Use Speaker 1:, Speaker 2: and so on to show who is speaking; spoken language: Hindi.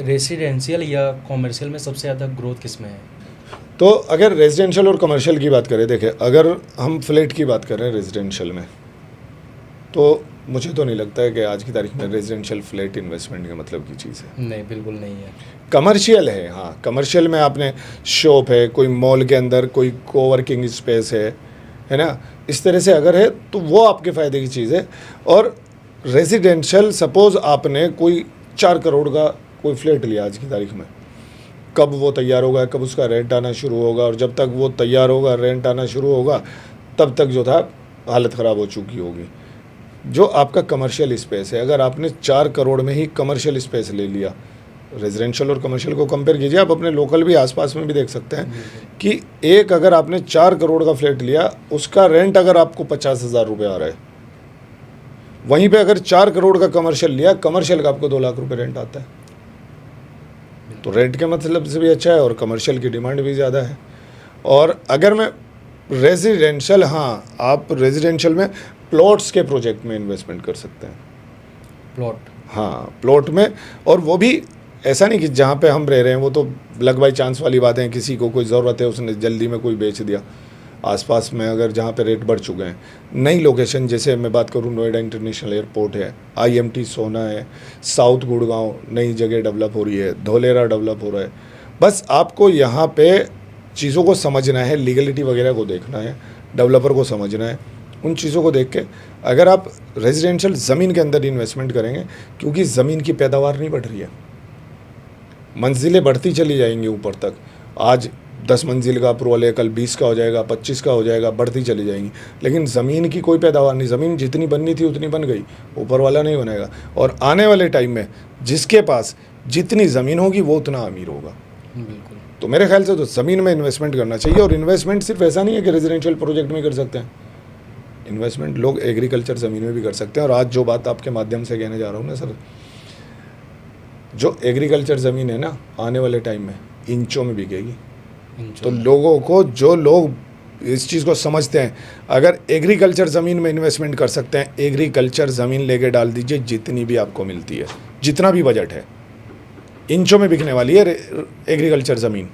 Speaker 1: रेसिडेंशियल या कॉमर्शियल में सबसे ज़्यादा ग्रोथ किस में है?
Speaker 2: तो अगर रेजिडेंशियल और कमर्शियल की बात करें, देखिए अगर हम फ्लैट की बात करें रेजिडेंशियल में, तो मुझे तो नहीं लगता है कि आज की तारीख में रेजिडेंशियल फ्लैट इन्वेस्टमेंट के मतलब की चीज़ है।
Speaker 1: नहीं, बिल्कुल नहीं है।
Speaker 2: कमर्शियल है, हाँ कमर्शियल में आपने शॉप है, कोई मॉल के अंदर कोई कोवर्किंग स्पेस है ना, इस तरह से अगर है तो वो आपके फ़ायदे की चीज़ है। और रेजिडेंशियल सपोज़ आपने कोई 4 करोड़ का कोई फ्लैट लिया आज की तारीख में, कब वो तैयार होगा, कब उसका रेंट आना शुरू होगा, और जब तक वो तैयार होगा रेंट आना शुरू होगा तब तक जो था हालत ख़राब हो चुकी होगी। जो आपका कमर्शियल स्पेस है, अगर आपने 4 करोड़ में ही कमर्शियल स्पेस ले लिया, रेजिडेंशियल और कमर्शियल को कंपेयर कीजिए, आप अपने लोकल भी आसपास में भी देख सकते हैं कि एक अगर आपने 4 करोड़ का फ्लैट लिया, उसका रेंट अगर आपको 50,000 रुपये आ रहा है, वहीं पे अगर 4 करोड़ का कमर्शियल लिया, कमर्शियल का आपको 2 लाख रुपये रेंट आता है। तो रेंट के मतलब से भी अच्छा है और कमर्शियल की डिमांड भी ज़्यादा है। और अगर मैं रेजिडेंशियल, हाँ आप रेजिडेंशियल में प्लॉट्स के प्रोजेक्ट में इन्वेस्टमेंट कर सकते हैं।
Speaker 1: प्लॉट?
Speaker 2: हाँ प्लॉट में, और वो भी ऐसा नहीं कि जहाँ पे हम रह रहे हैं वो तो लक बाई चांस वाली बात है, किसी को कोई ज़रूरत है उसने जल्दी में कोई बेच दिया। आसपास में अगर जहाँ पे रेट बढ़ चुके हैं, नई लोकेशन, जैसे मैं बात करूँ नोएडा इंटरनेशनल एयरपोर्ट है, IMT सोना है, साउथ गुड़गांव नई जगह डेवलप हो रही है, धोलेरा डेवलप हो रहा है। बस आपको यहाँ पे चीज़ों को समझना है, लीगलिटी वगैरह को देखना है, डेवलपर को समझना है, उन चीज़ों को देख के अगर आप रेजिडेंशियल ज़मीन के अंदर इन्वेस्टमेंट करेंगे, क्योंकि ज़मीन की पैदावार नहीं बढ़ रही है, मंजिलें बढ़ती चली जाएंगी ऊपर तक। आज 10 मंजिल का अप्रूवल है, कल 20 का हो जाएगा, 25 का हो जाएगा, बढ़ती चली जाएंगी, लेकिन ज़मीन की कोई पैदावार नहीं। ज़मीन जितनी बननी थी उतनी बन गई, ऊपर वाला नहीं बनाएगा। और आने वाले टाइम में जिसके पास जितनी ज़मीन होगी वो उतना अमीर होगा।
Speaker 1: बिल्कुल।
Speaker 2: तो मेरे ख्याल से तो ज़मीन में इन्वेस्टमेंट करना चाहिए। और इन्वेस्टमेंट सिर्फ ऐसा नहीं है कि रेजिडेंशियल प्रोजेक्ट में कर सकते हैं, इन्वेस्टमेंट लोग एग्रीकल्चर ज़मीन में भी कर सकते हैं। और आज जो बात आपके माध्यम से कहने जा रहा हूँ ना सर, जो एग्रीकल्चर ज़मीन है ना, आने वाले टाइम में इंचों में बिकेगी। तो लोगों को, जो लोग इस चीज़ को समझते हैं, अगर एग्रीकल्चर ज़मीन में इन्वेस्टमेंट कर सकते हैं, एग्रीकल्चर ज़मीन लेके डाल दीजिए, जितनी भी आपको मिलती है, जितना भी बजट है, इंचों में बिकने वाली है एग्रीकल्चर ज़मीन।